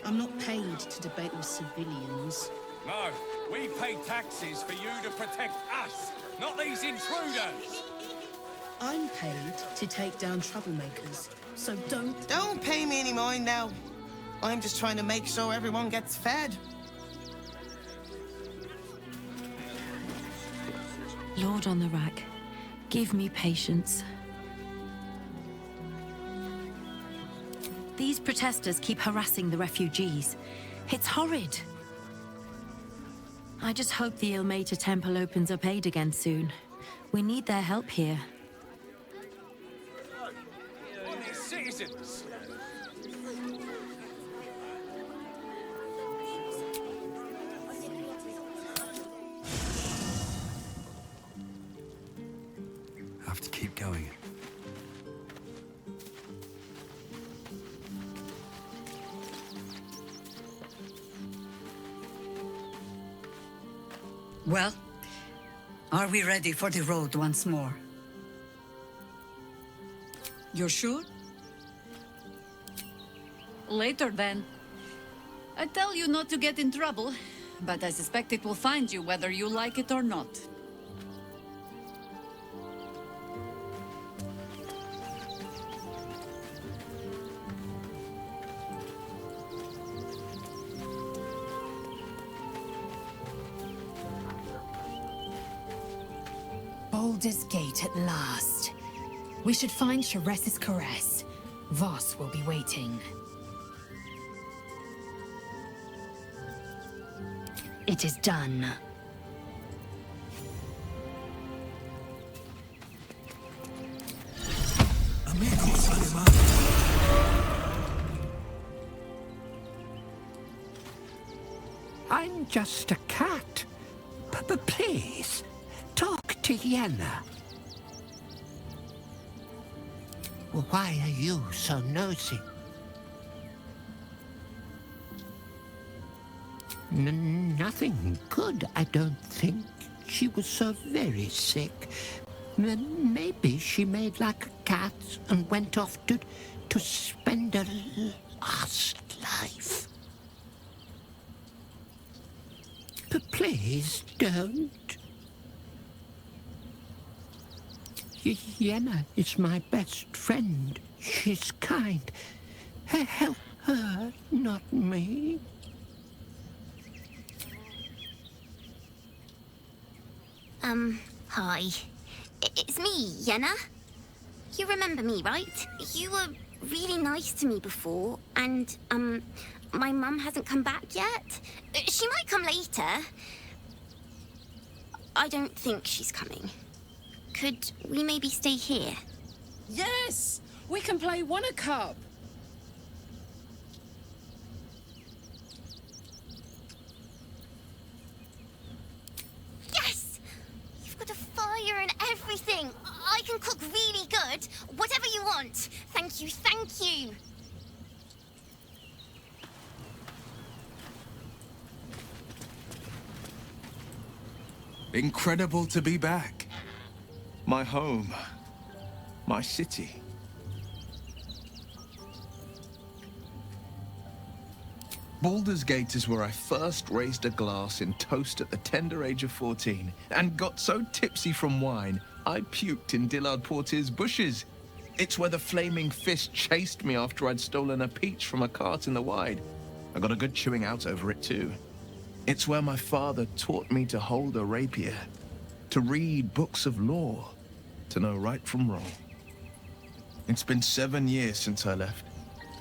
I'm not paid to debate with civilians. No, we pay taxes for you to protect us, not these intruders! I'm paid to take down troublemakers, so don't... Don't pay me any mind now. I'm just trying to make sure everyone gets fed. Lord on the rack, give me patience. These protesters keep harassing the refugees. It's horrid. I just hope the Ilmater Temple opens up aid again soon. We need their help here. Honest citizens! Have to keep going. Well, are we ready for the road once more? You're sure? Later, then. I tell you not to get in trouble, but I suspect it will find you whether you like it or not. Baldur's Gate at last. We should find Sharess's caress. Voss will be waiting. It is done. I'm just a cat. But please, talk to Yenna. Why are you so nosy? Nothing good, I don't think. She was so very sick. Maybe she made like a cat and went off to spend her last life. But please don't. Yenna is my best friend. She's kind. Help her, not me. Hi. It's me, Yenna. You remember me, right? You were really nice to me before, and, my mum hasn't come back yet. She might come later. I don't think she's coming. Could we maybe stay here? Yes! We can play Wanna Cup! Yes! You've got a fire and everything! I can cook really good! Whatever you want! Thank you, thank you! Incredible to be back. My home. My city. Baldur's Gate is where I first raised a glass in toast at the tender age of 14 and got so tipsy from wine, I puked in Dillard Portier's bushes. It's where the flaming fist chased me after I'd stolen a peach from a cart in the Wide. I got a good chewing out over it too. It's where my father taught me to hold a rapier, to read books of law, to know right from wrong. It's been 7 years since I left.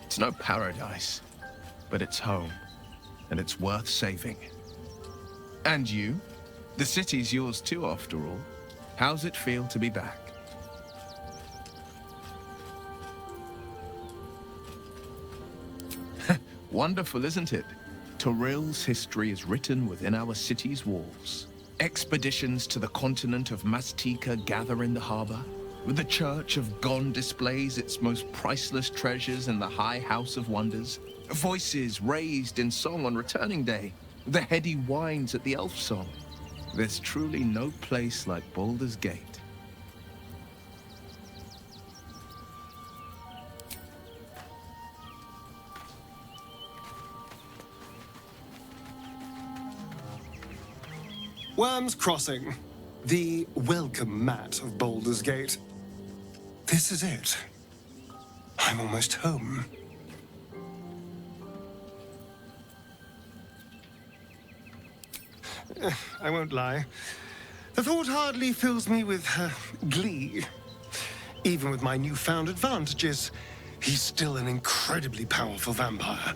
It's no paradise, but it's home, and it's worth saving. And you? The city's yours too, after all. How's it feel to be back? Wonderful, isn't it? Torril's history is written within our city's walls. Expeditions to the continent of Mastika gather in the harbor. The Church of Gon displays its most priceless treasures in the High House of Wonders. Voices raised in song on returning day. The heady wines at the elf song. There's truly no place like Baldur's Gate. Worm's Crossing, the welcome mat of Baldur's Gate. This is it. I'm almost home. I won't lie. The thought hardly fills me with glee. Even with my newfound advantages, he's still an incredibly powerful vampire.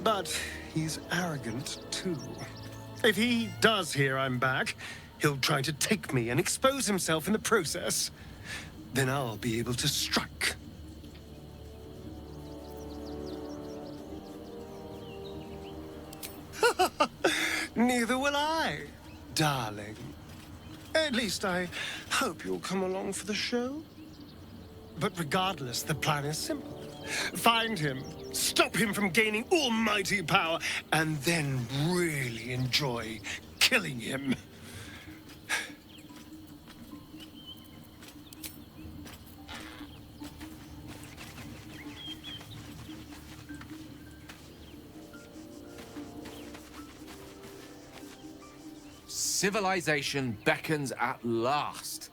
But he's arrogant, too. If he does hear I'm back, he'll try to take me and expose himself in the process. Then I'll be able to strike. Neither will I, darling. At least I hope you'll come along for the show. But regardless, the plan is simple. Find him, stop him from gaining almighty power, and then really enjoy killing him. Civilization beckons at last.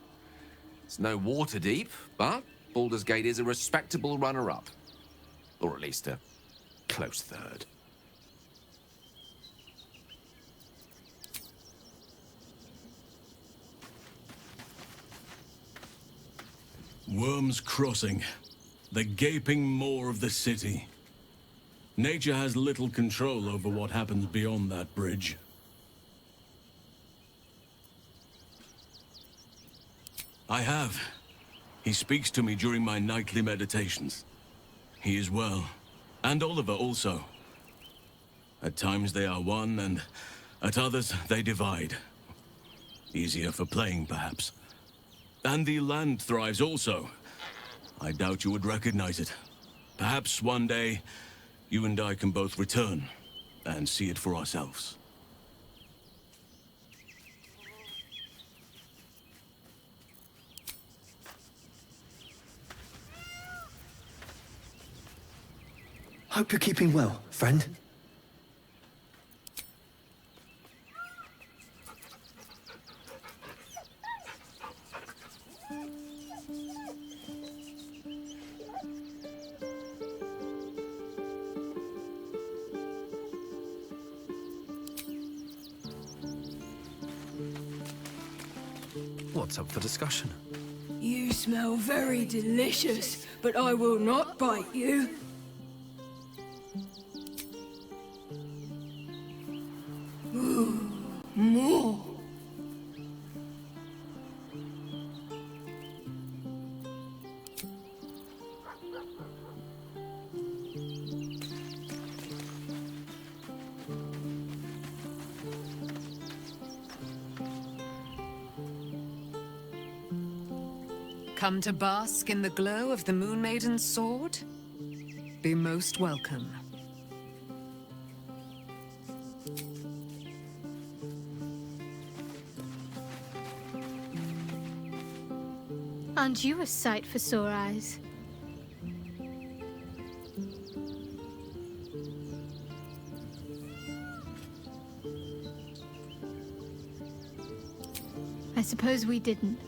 It's no water deep, but Baldur's Gate is a respectable runner-up. Or at least a close third. Worm's Crossing, the gaping maw of the city. Nature has little control over what happens beyond that bridge. I have. He speaks to me during my nightly meditations. He is well. And Oliver also. At times they are one, and at others they divide. Easier for playing, perhaps. And the land thrives also. I doubt you would recognize it. Perhaps one day, you and I can both return and see it for ourselves. Hope you're keeping well, friend. What's up for discussion? You smell very delicious, but I will not bite you. Ooh, more. Come to bask in the glow of the Moon Maiden's sword? Be most welcome. Aren't you a sight for sore eyes? I suppose we didn't.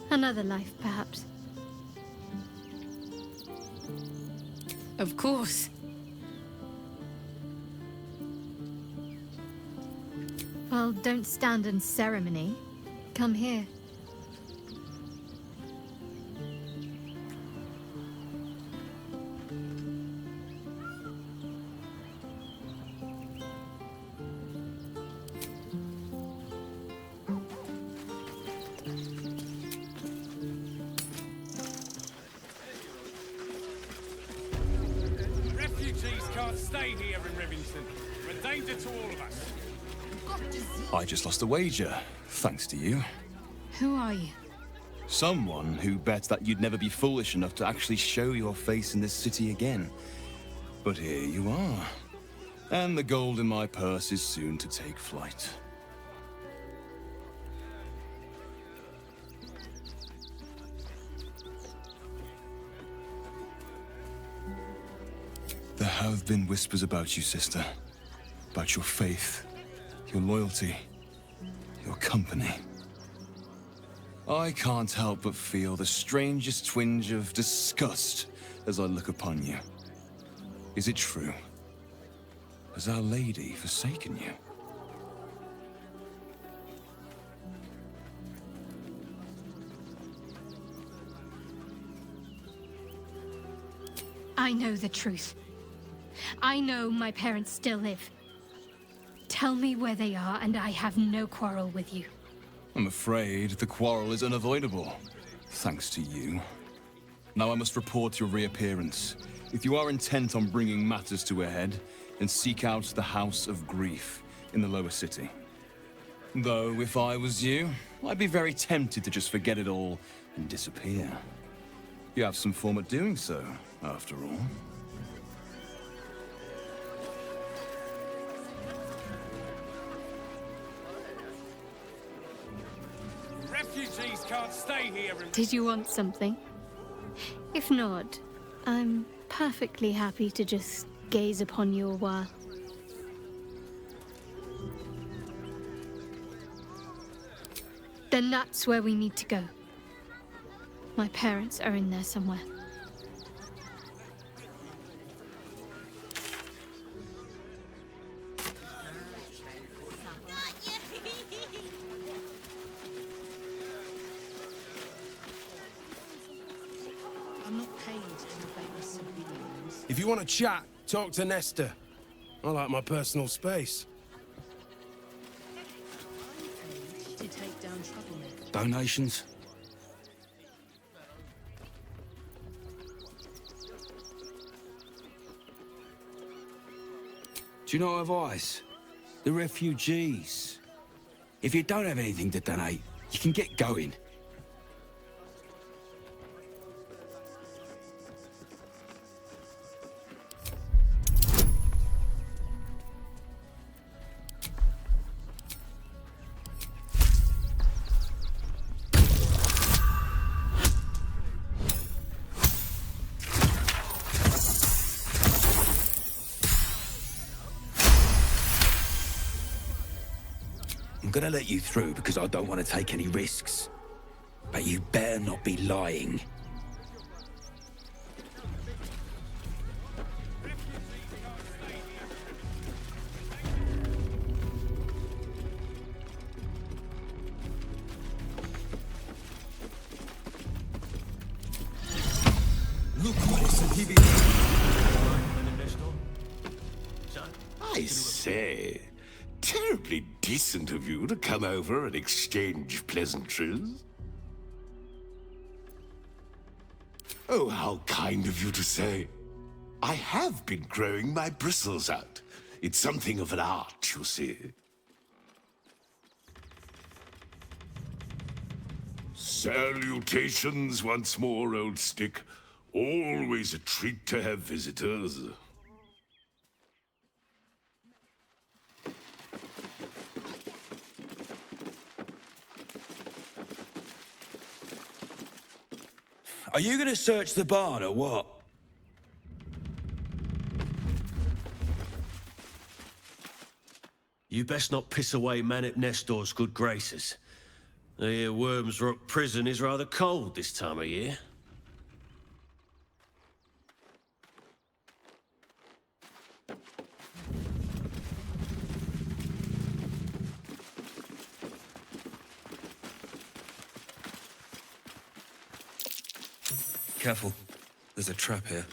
Another life, perhaps. Of course. Well, don't stand in ceremony. Come here. Refugees can't stay here in Rivington. We're a danger to all of us. I just lost a wager, thanks to you. Who are you? Someone who bet that you'd never be foolish enough to actually show your face in this city again. But here you are. And the gold in my purse is soon to take flight. There have been whispers about you, sister. About your faith, your loyalty, your company. I can't help but feel the strangest twinge of disgust as I look upon you. Is it true? Has Our Lady forsaken you? I know the truth. I know my parents still live. Tell me where they are, and I have no quarrel with you. I'm afraid the quarrel is unavoidable, thanks to you. Now I must report your reappearance. If you are intent on bringing matters to a head, then seek out the House of Grief in the lower city. Though, if I was you, I'd be very tempted to just forget it all and disappear. You have some form at doing so, after all. Refugees can't stay here and... Did you want something? If not, I'm perfectly happy to just gaze upon you a while. Then that's where we need to go. My parents are in there somewhere. I'm not paid to debate with civilians. If you want to chat, talk to Nestor. I like my personal space. To take down troublemakers. Donations? Do you know advice? The refugees. If you don't have anything to donate, you can get going. I'm gonna let you through because I don't want to take any risks. But you better not be lying. Look what is he I say, terribly decent of you to come over and exchange pleasantries. Oh, how kind of you to say. I have been growing my bristles out. It's something of an art, you see. Salutations once more, old stick. Always a treat to have visitors. Are you gonna search the barn or what? You best not piss away man at Nestor's good graces. I hear Worms Rock Prison is rather cold this time of year. Careful. There's a trap here.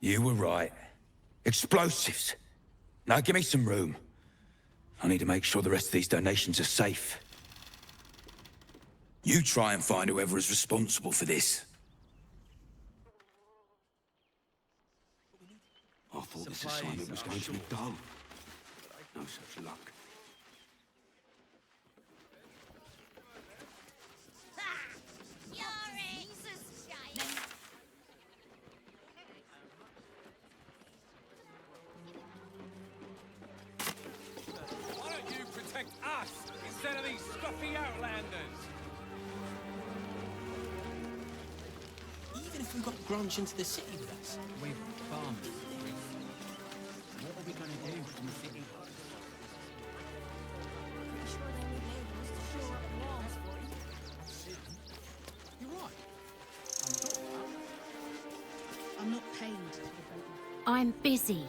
You were right. Explosives. Now give me some room. I need to make sure the rest of these donations are safe. You try and find whoever is responsible for this. I thought this assignment was going to be done. No such luck. Why don't you protect us instead of these scruffy outlanders? if we got Grunch into the city with us? We've farmed. What are we going to do in the city? You're right. I'm not paid. I'm busy.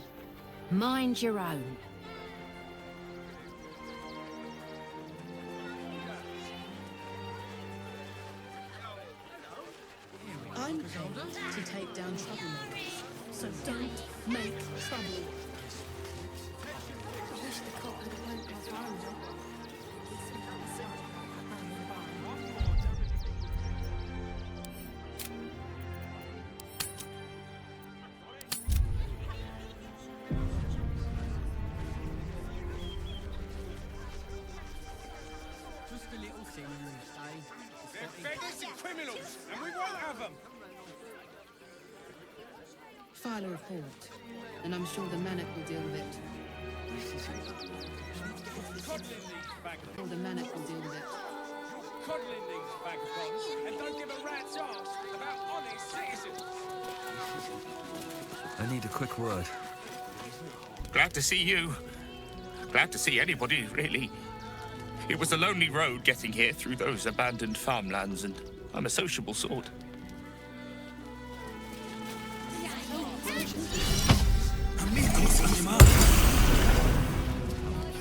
Mind your own. I'm paid to take down troublemakers, so don't make trouble. I wish the couple won't go farming. Just a little scenery, eh? They're beggars and criminals, and we won't have them. File a report, and I'm sure the Manic will deal with it. Coddling these vagabonds. Or the Manic will deal with it. Coddling these vagabonds, and don't give a rat's ass about honest citizens. I need a quick word. Glad to see you. Glad to see anybody, really. It was a lonely road getting here through those abandoned farmlands, and I'm a sociable sort.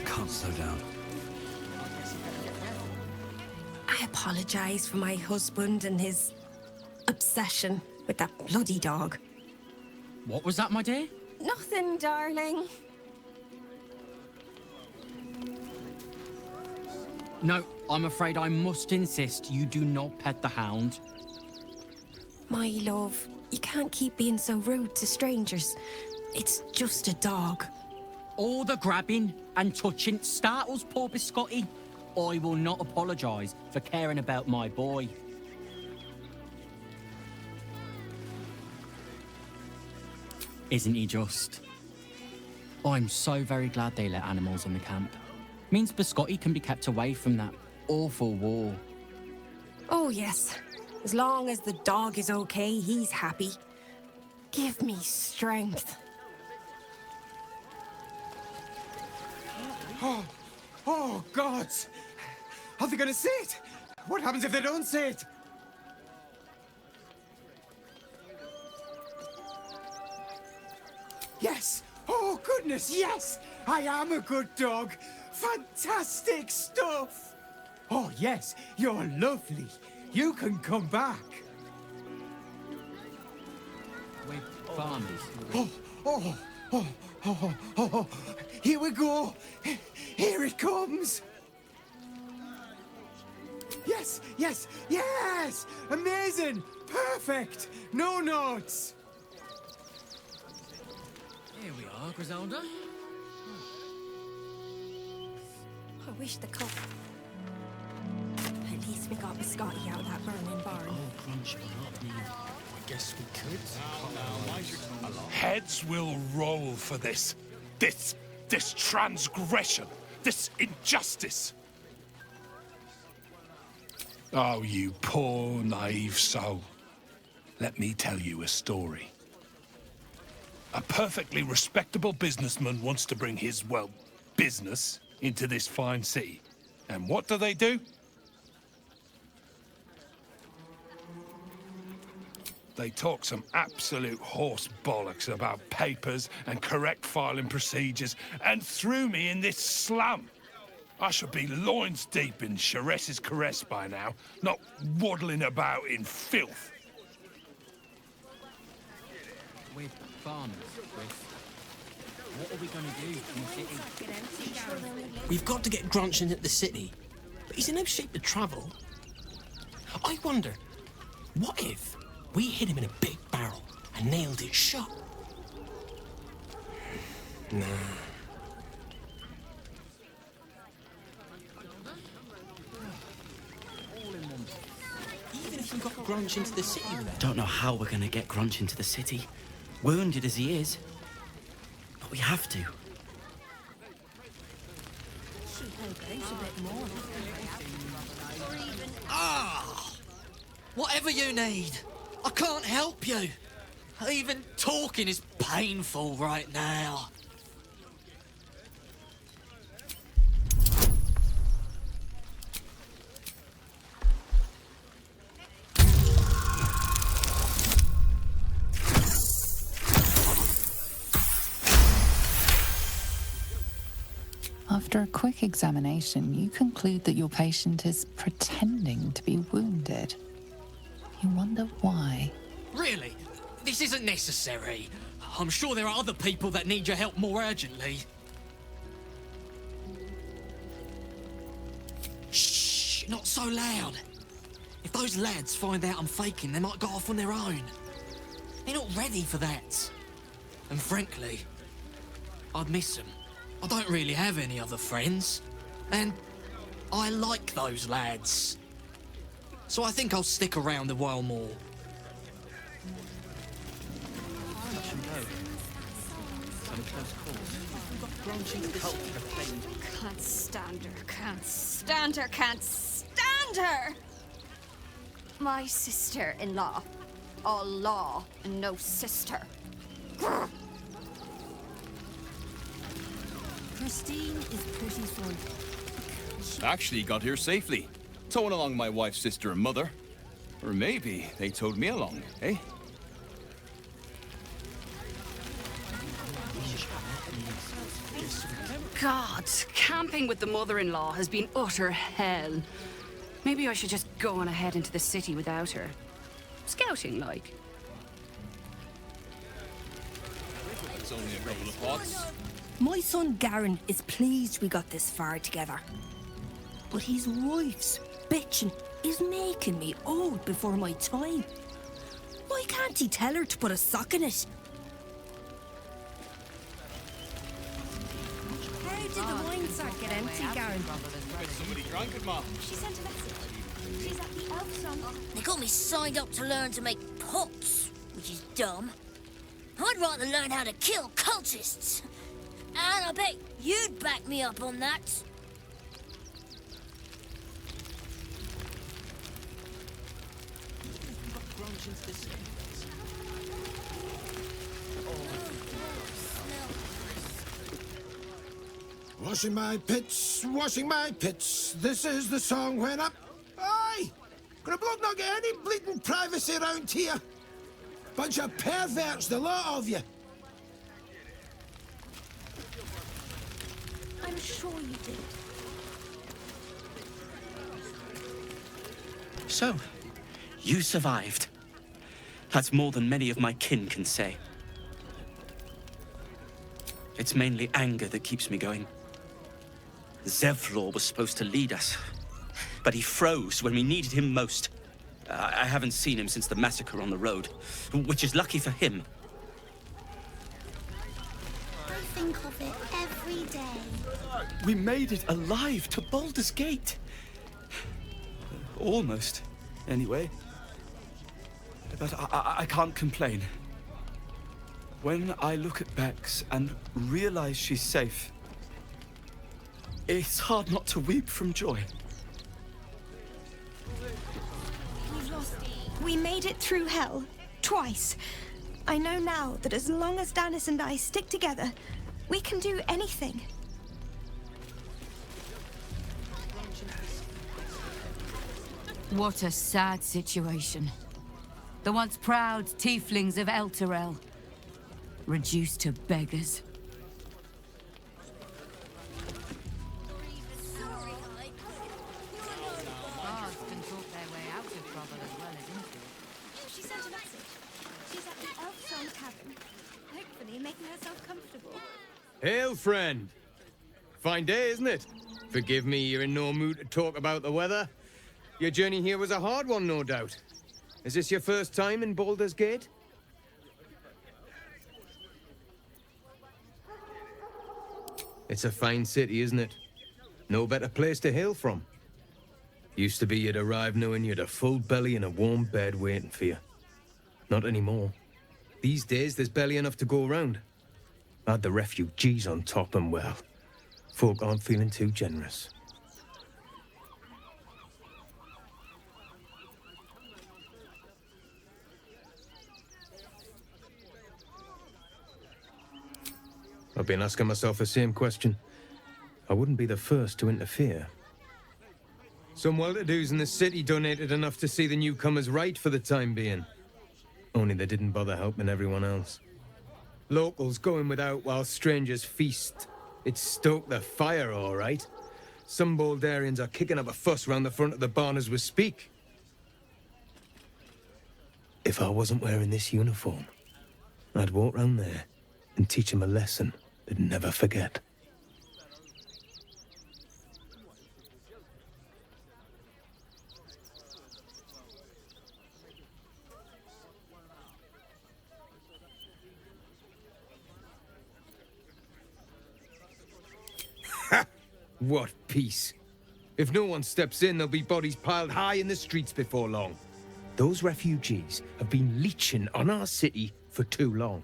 Can't slow down. I apologize for my husband and his obsession with that bloody dog. What was that, my dear? Nothing, darling. No, I'm afraid I must insist you do not pet the hound. My love, you can't keep being so rude to strangers. It's just a dog. All the grabbing and touching startles poor Biscotti. I will not apologise for caring about my boy. Isn't he just? I'm so very glad they let animals in the camp. Means Biscotti can be kept away from that awful war. Oh, yes. As long as the dog is okay, he's happy. Give me strength. Oh, God! Are they going to see it? What happens if they don't see it? Yes! Oh, goodness, yes! I am a good dog! Fantastic stuff! Oh, yes, you're lovely. You can come back. We're farmers. Oh. Here we go. Here it comes. Yes, yes, yes! Amazing! Perfect! No notes! Here we are, Griselda. I wish the cup. At least we got Biscotti out of that burning barn. Oh, Crunch, I guess we could. Heads will roll for this. This transgression. This injustice. Oh, you poor, naive soul. Let me tell you a story. A perfectly respectable businessman wants to bring his, well, business into this fine city. And what do? They talk some absolute horse bollocks about papers and correct filing procedures and threw me in this slum. I should be loins deep in Charess's caress by now, not waddling about in filth. We're farmers, Chris. What are we going to do in the city? We've got to get Grunch into the city, but he's in no shape to travel. I wonder, what if we hid him in a big barrel and nailed it shut? Nah. Even if we got Grunch into the city with us. Don't know how we're going to get Grunch into the city, wounded as he is. But we have to. Ah! Whatever you need. I can't help you. Even talking is painful right now. After a quick examination, you conclude that your patient is pretending to be wounded. You wonder why. Really? This isn't necessary. I'm sure there are other people that need your help more urgently. Shh, not so loud. If those lads find out I'm faking, they might go off on their own. They're not ready for that. And frankly, I'd miss them. I don't really have any other friends. And I like those lads. So I think I'll stick around a while more. Can't stand her, can't stand her, can't stand her! My sister-in-law. All law and no sister. Grr. Christine is pretty fun. Actually got here safely. Towing along my wife's sister and mother. Or maybe they towed me along, eh? God, camping with the mother-in-law has been utter hell. Maybe I should just go on ahead into the city without her. Scouting, like. It's only a couple of pots. My son Garen is pleased we got this far together. But his wife's bitching is making me old before my time. Why can't he tell her to put a sock in it? How did the wine sack get empty, Garen? Somebody drank it, Ma. She sent a message. She's at the elf song. They got me signed up to learn to make pots, which is dumb. I'd rather learn how to kill cultists. And I bet you'd back me up on that. Washing my pits, this is the song when up. Aye! Gonna bloke not get any bleeding privacy around here. Bunch of perverts, the lot of you. I'm sure you did. So, you survived. That's more than many of my kin can say. It's mainly anger that keeps me going. Zevlor was supposed to lead us, but he froze when we needed him most. I haven't seen him since the massacre on the road, which is lucky for him. I think of it every day. We made it alive to Baldur's Gate. Almost, anyway. But I can't complain. When I look at Bex and realize she's safe, it's hard not to weep from joy. We made it through hell. Twice. I know now that as long as Danis and I stick together, we can do anything. What a sad situation. The once proud tieflings of Elturel, reduced to beggars. Bars can talk their way out of trouble as well as into it. She sent a message. She's at the Elf Song Tavern. Hopefully making herself comfortable. Hail, friend. Fine day, isn't it? Forgive me, you're in no mood to talk about the weather. Your journey here was a hard one, no doubt. Is this your first time in Baldur's Gate? It's a fine city, isn't it? No better place to hail from. Used to be you'd arrive knowing you'd a full belly and a warm bed waiting for you. Not anymore. These days, there's barely enough to go around. Add the refugees on top and, well, folk aren't feeling too generous. I've been asking myself the same question. I wouldn't be the first to interfere. Some well-to-dos in the city donated enough to see the newcomers right for the time being. Only they didn't bother helping everyone else. Locals going without while strangers feast. It stoked the fire, all right. Some Baldurians are kicking up a fuss round the front of the barn as we speak. If I wasn't wearing this uniform, I'd walk round there and teach them a lesson they'd never forget. What peace. If no one steps in, there'll be bodies piled high in the streets before long. Those refugees have been leeching on our city for too long.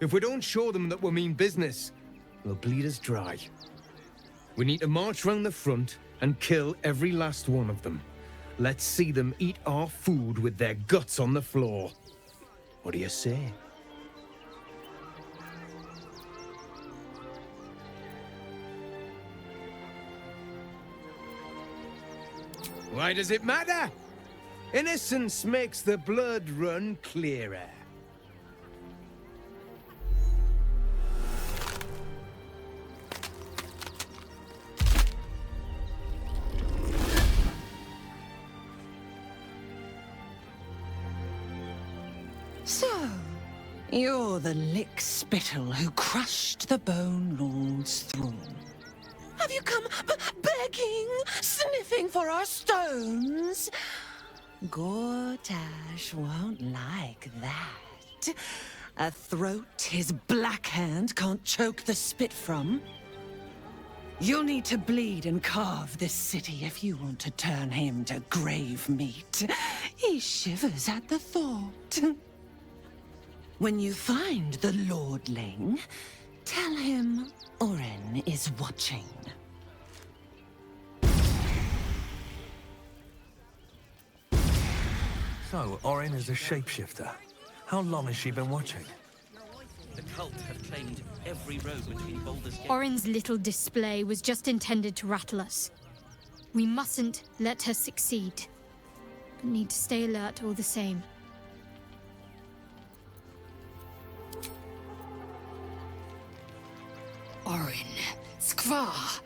If we don't show them that we mean business, they'll bleed us dry. We need to march round the front and kill every last one of them. Let's see them eat our food with their guts on the floor. What do you say? Why does it matter? Innocence makes the blood run clearer. So, you're the lick-spittle who crushed the Bone Lord's throne. Have you come begging, sniffing for our stones? Gortash won't like that. A throat his black hand can't choke the spit from. You'll need to bleed and carve this city if you want to turn him to grave meat. He shivers at the thought. When you find the Lordling, tell him Orin is watching. So, Orin is a shapeshifter. How long has she been watching? The cult have claimed every road between Baldur's Gate. Orin's little display was just intended to rattle us. We mustn't let her succeed, but need to stay alert all the same. Orin, Skvar,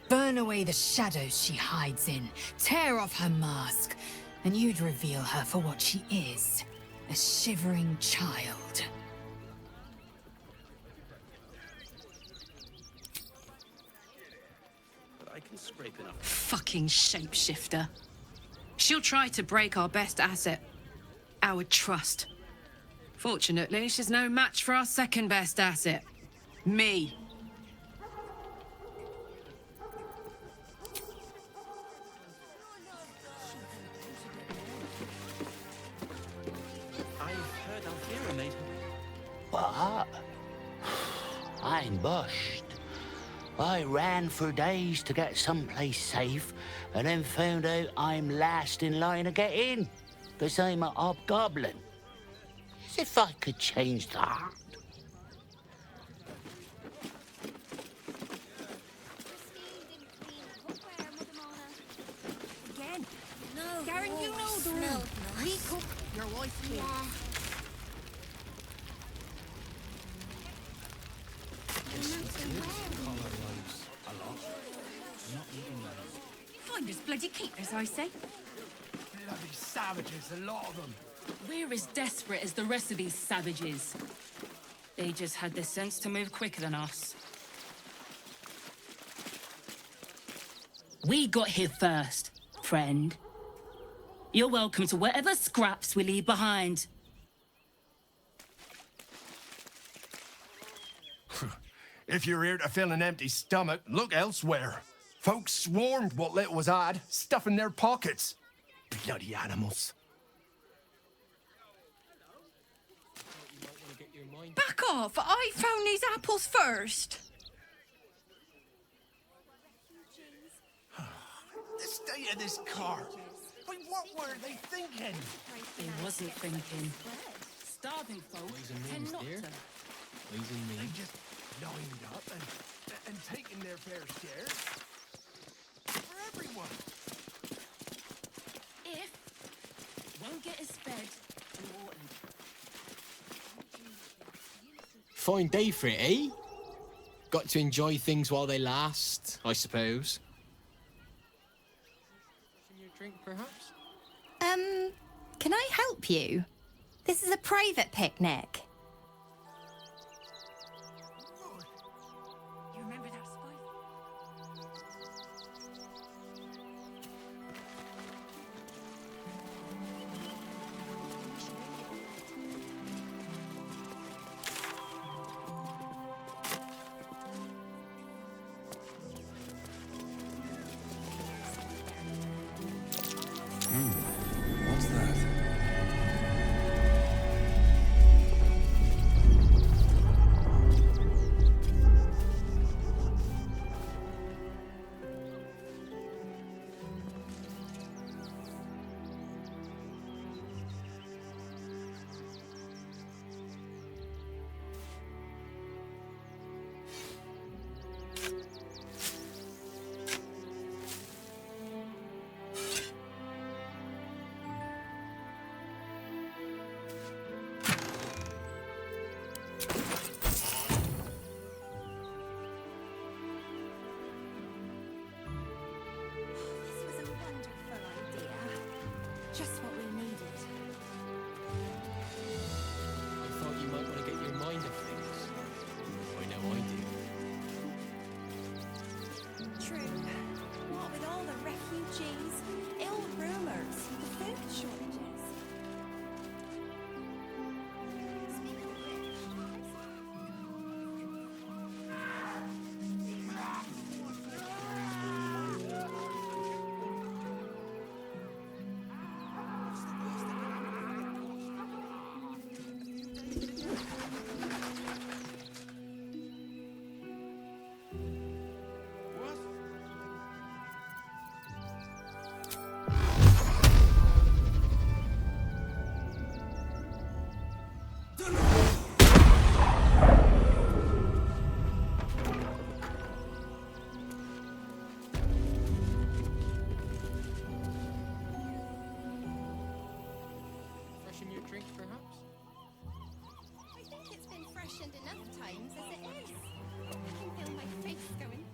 burn away the shadows she hides in, tear off her mask, and you'd reveal her for what she is, a shivering child. But I can scrape enough. Fucking shapeshifter. She'll try to break our best asset, our trust. Fortunately, she's no match for our second best asset, me. What? I'm bushed. I ran for days to get someplace safe, and then found out I'm last in line to get in, because I'm a hobgoblin. As if I could change that. Again? No. Garen, you know the Smelled room. nice. We cook your wife too. Yeah. Find us bloody keepers, I say. Bloody savages, a lot of them. We're as desperate as the rest of these savages. They just had the sense to move quicker than us. We got here first, friend. You're welcome to whatever scraps we leave behind. If you're here to fill an empty stomach, look elsewhere. Folks swarmed what little was had, stuffing their pockets. Bloody animals. Back off! I found these apples first. The state of this car. Wait, what were they thinking? They wasn't thinking. Starving folks tend not to. They just lined up and taking their fair share. For everyone. If won't get us fed and watered. Fine day for it, eh? Got to enjoy things while they last, I suppose. Your drink, perhaps? Can I help you? This is a private picnic. You remember that spice? What's that? This was a wonderful idea. Just what we needed. I thought you might want to get your mind off things. I know I do. True. What with all the refugees, ill rumors, the food shortages. Speaking of which, Freshen your drink, perhaps? I think it's been freshened enough times as it is. I can feel my face going.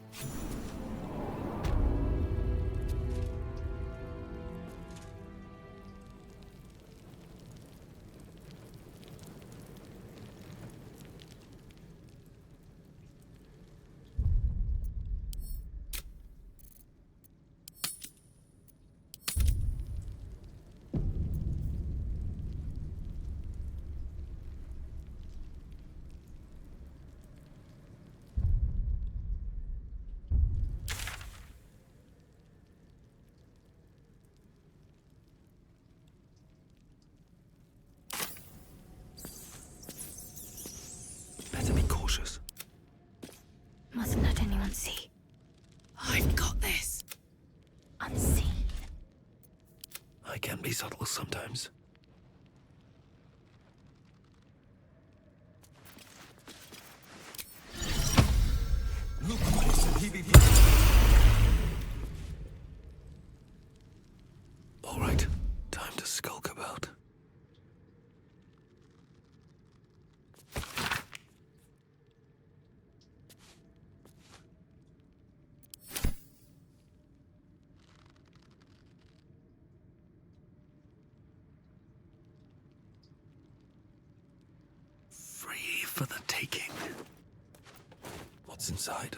Better be cautious. Mustn't let anyone see. I've got this. Unseen. I can be subtle sometimes. Look what is All right, time to skulk about. Free for the taking. What's inside?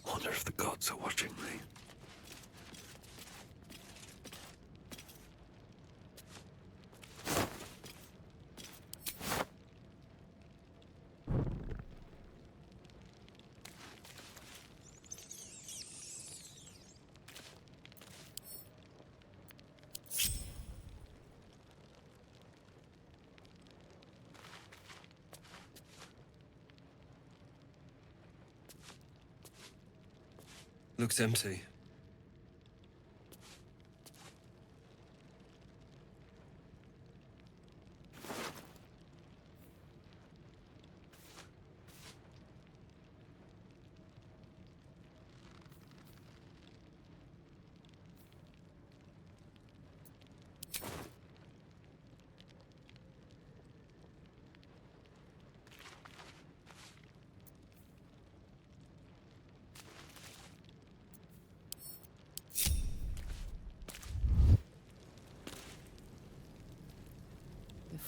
Wonder if the gods are watching me. Looks empty.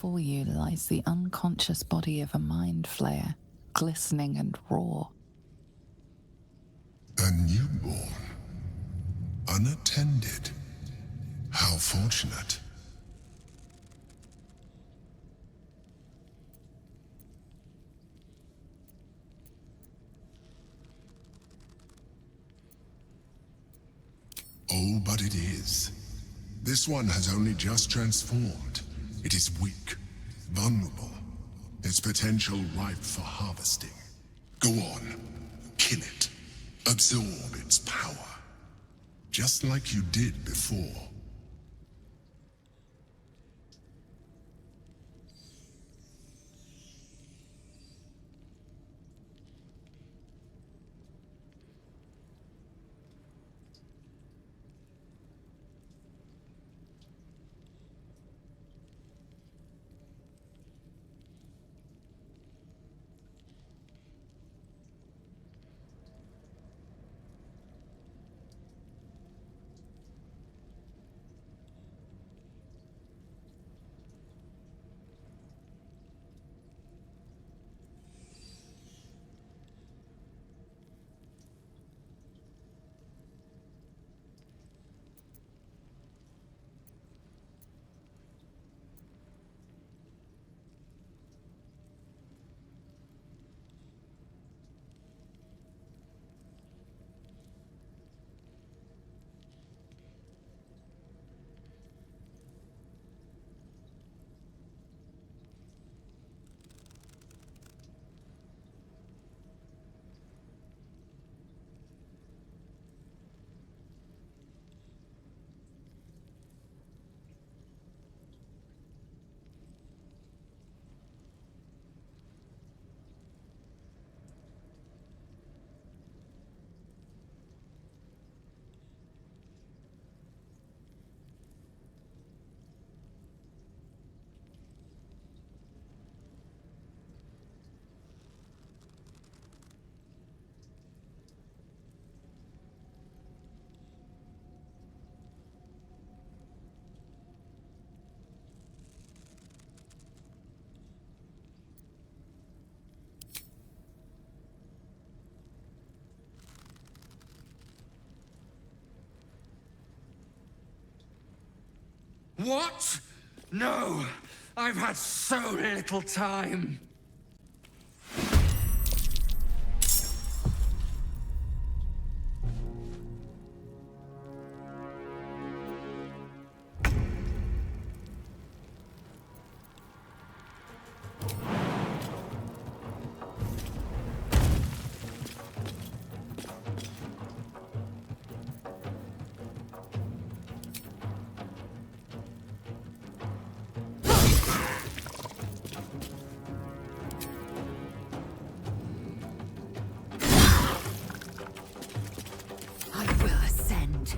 before you lies the unconscious body of a mind flayer, glistening and raw. A newborn. Unattended. How fortunate. Oh, but it is. This one has only just transformed. It is weak, vulnerable. Its potential ripe for harvesting. Go on, kill it. Absorb its power. Just like you did before. What? No! I've had so little time! I will ascend.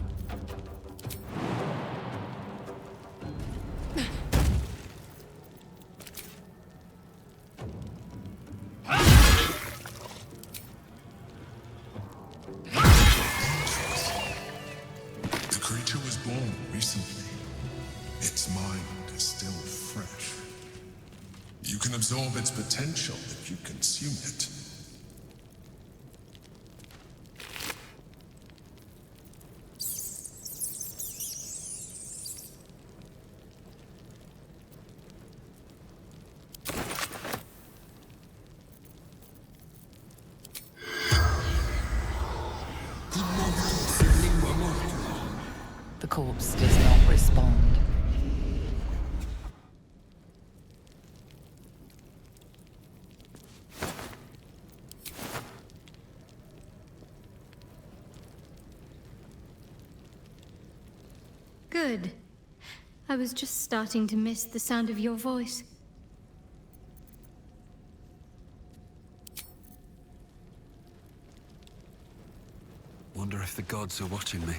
The creature was born recently. Its mind is still fresh. You can absorb its potential if you consume it. The corpse does not respond. Good. I was just starting to miss the sound of your voice. Wonder if the gods are watching me.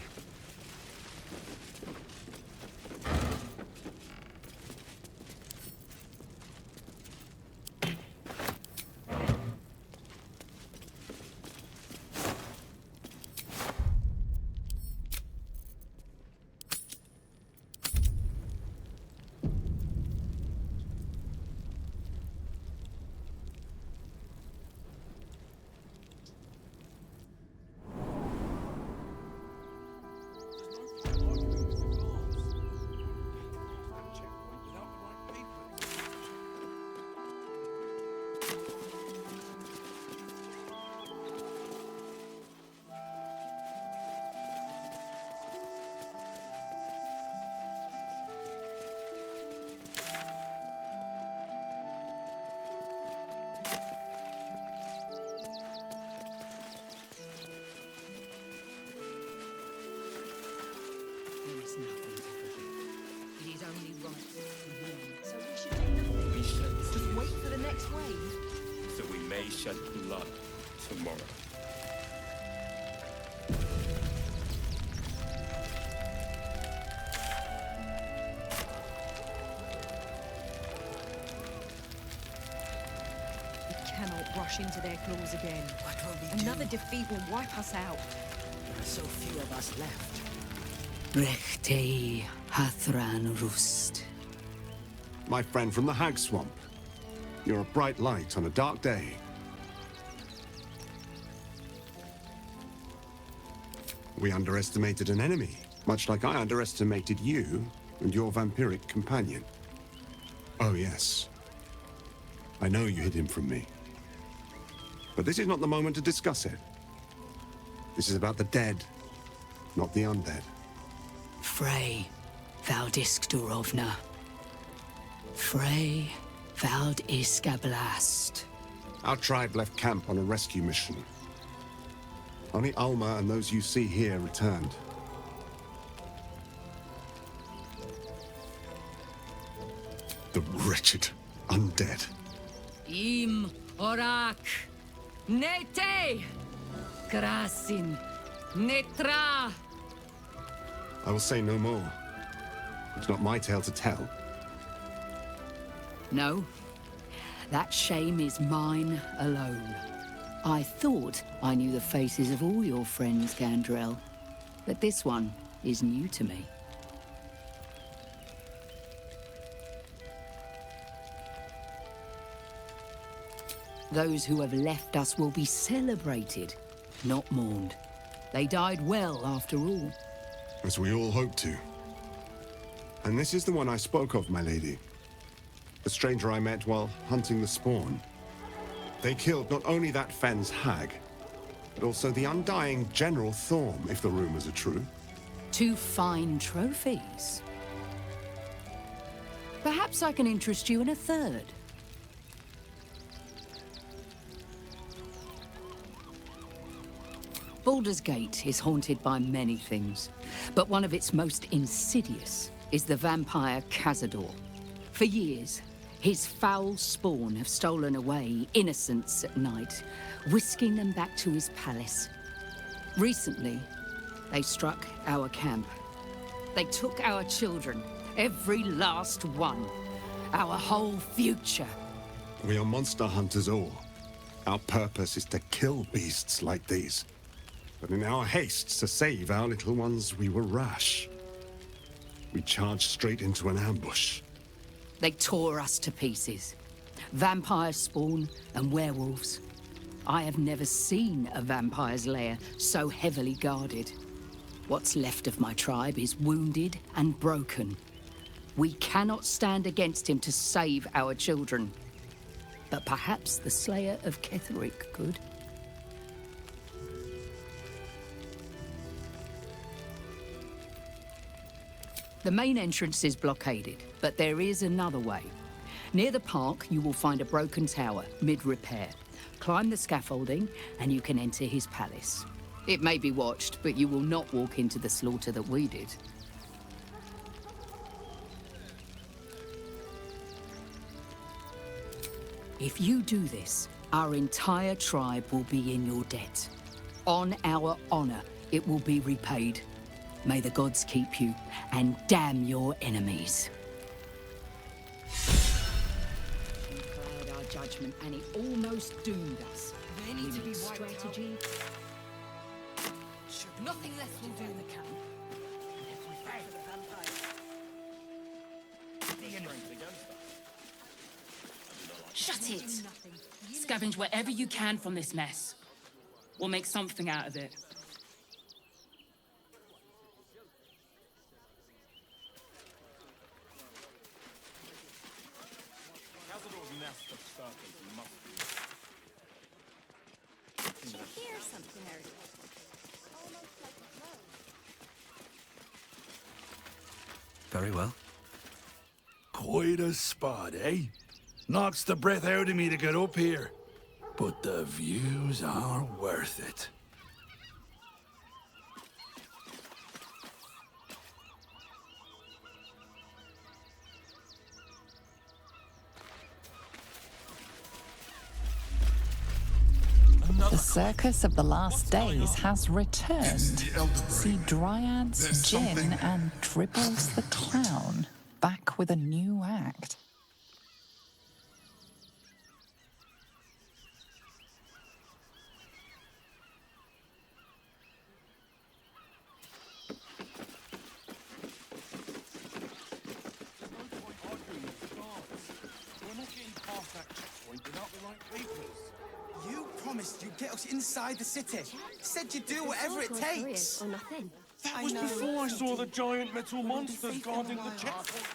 flame. So we may shed blood tomorrow. We cannot rush into their claws again. What will we Another do? defeat will wipe us out. There are so few of us left. Rechtei Hathran Rust. My friend from the Hag Swamp. You're a bright light on a dark day. We underestimated an enemy, much like I underestimated you and your vampiric companion. Oh, yes. I know you hid him from me. But this is not the moment to discuss it. This is about the dead, not the undead. Frey, Valdisk Durovna. Frey, Vald Iskablast. Our tribe left camp on a rescue mission. Only Alma and those you see here returned. The wretched undead. Im Orak. Nete. Krasin. Netra. I will say no more. It's not my tale to tell. No. That shame is mine alone. I thought I knew the faces of all your friends, Gandrel. But this one is new to me. Those who have left us will be celebrated, not mourned. They died well, after all. As we all hope to. And this is the one I spoke of, my lady. The stranger I met while hunting the spawn. They killed not only that Fenn's hag, but also the undying General Thorm, if the rumors are true. 2 fine trophies. Perhaps I can interest you in a third. Baldur's Gate is haunted by many things, but one of its most insidious is the vampire Cazador. For years, his foul spawn have stolen away innocents at night, whisking them back to his palace. Recently, they struck our camp. They took our children, every last one, our whole future. We are monster hunters all. Our purpose is to kill beasts like these. But in our haste to save our little ones, we were rash. We charged straight into an ambush. They tore us to pieces. Vampire spawn and werewolves. I have never seen a vampire's lair so heavily guarded. What's left of my tribe is wounded and broken. We cannot stand against him to save our children. But perhaps the Slayer of Ketheric could. The main entrance is blockaded, but there is another way. Near the park, you will find a broken tower, mid-repair. Climb the scaffolding, and you can enter his palace. It may be watched, but you will not walk into the slaughter that we did. If you do this, our entire tribe will be in your debt. On our honor, it will be repaid. May the gods keep you, and damn your enemies. Cloud our judgment, and it almost doomed us. They need to be wiped strategy. Nothing less will do the camp. Shut it! Scavenge wherever you can from this mess. We'll make something out of it. Did you hear something earlier? Almost like a crow. Very well. Quite a spot, eh? Knocks the breath out of me to get up here. But the views are worth it. The circus of the last days has returned. See Dryads, Jin, and Dribbles the Clown back with a new act. You promised you'd get us inside the city. Said you'd do whatever it takes. Or nothing. That was before I saw the giant metal monsters guarding the checkpoint.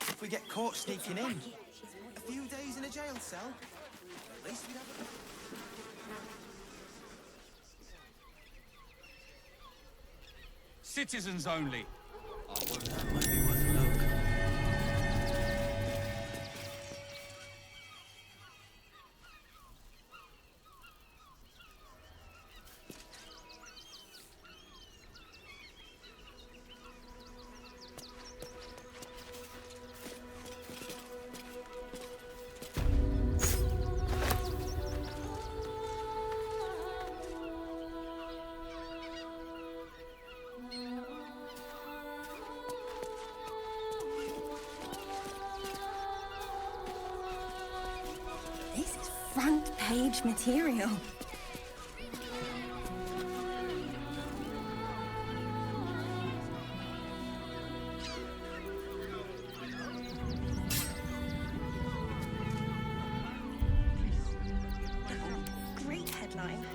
If we get caught sneaking in, a few days in a jail cell, at least we'd have a... Citizens only. This is front page material. Great headline.